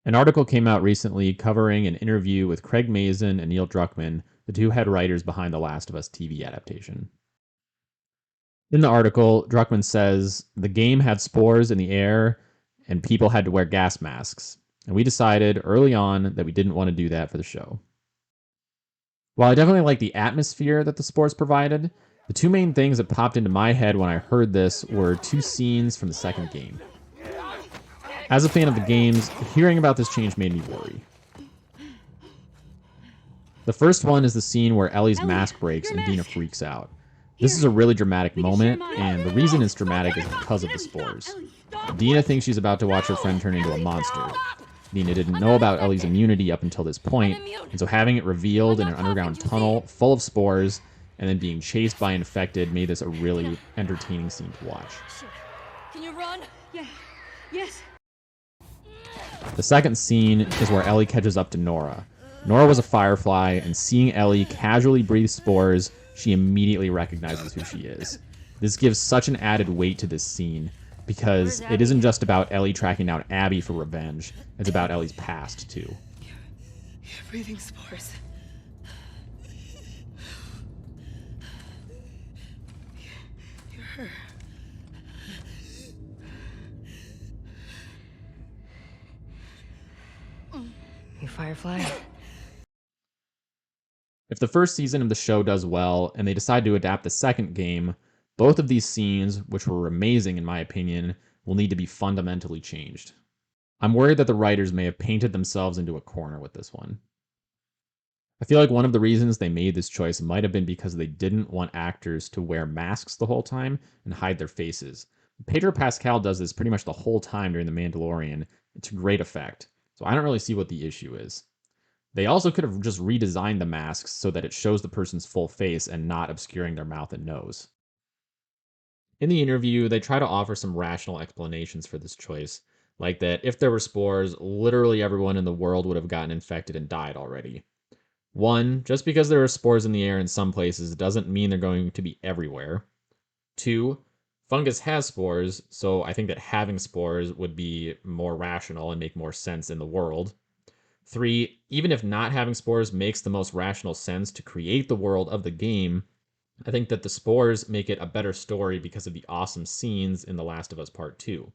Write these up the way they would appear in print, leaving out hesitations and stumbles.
An article came out recently covering an interview with Craig Mazin and Neil Druckmann, the two head writers behind the Last of Us TV adaptation. In the article, Druckmann says the game had spores in the air and people had to wear gas masks, and we decided early on that we didn't want to do that for the show. While I definitely like the atmosphere that the spores provided, the two main things that popped into my head when I heard this were two scenes from the second game. As a fan of the games, hearing about this change made me worry. The first one is the scene where Ellie's mask breaks and Dina freaks out. This is a really dramatic moment, and the reason it's dramatic is because of the spores. Dina thinks she's about to watch her friend turn into a monster. Dina didn't know about Ellie's immunity up until this point, and so having it revealed in an underground tunnel full of spores and then being chased by infected made this a really entertaining scene to watch. Can you run? Yeah. Yes. The second scene is where Ellie catches up to Nora. Nora was a firefly, and seeing Ellie casually breathe spores, she immediately recognizes who she is. This gives such an added weight to this scene, because it isn't just about Ellie tracking down Abby for revenge, it's about Ellie's past, too. You're breathing spores. You're her. You firefly? If the first season of the show does well, and they decide to adapt the second game, both of these scenes, which were amazing in my opinion, will need to be fundamentally changed. I'm worried that the writers may have painted themselves into a corner with this one. I feel like one of the reasons they made this choice might have been because they didn't want actors to wear masks the whole time and hide their faces. Pedro Pascal does this pretty much the whole time during The Mandalorian, to great effect, so I don't really see what the issue is. They also could have just redesigned the masks so that it shows the person's full face and not obscuring their mouth and nose. In the interview, they try to offer some rational explanations for this choice, like that if there were spores, literally everyone in the world would have gotten infected and died already. One, just because there are spores in the air in some places doesn't mean they're going to be everywhere. Two, fungus has spores, so I think that having spores would be more rational and make more sense in the world. 3, even if not having spores makes the most rational sense to create the world of the game, I think that the spores make it a better story because of the awesome scenes in The Last of Us Part 2.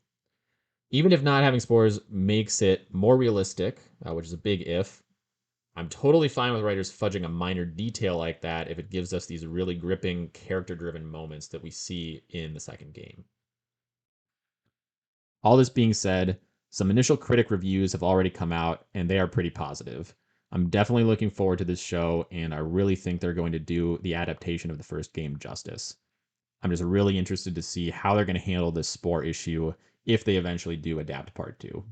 Even if not having spores makes it more realistic, which is a big if, I'm totally fine with writers fudging a minor detail like that if it gives us these really gripping, character-driven moments that we see in the second game. All this being said, some initial critic reviews have already come out, and they are pretty positive. I'm definitely looking forward to this show, and I really think they're going to do the adaptation of the first game justice. I'm just really interested to see how they're going to handle this spore issue if they eventually do adapt Part 2.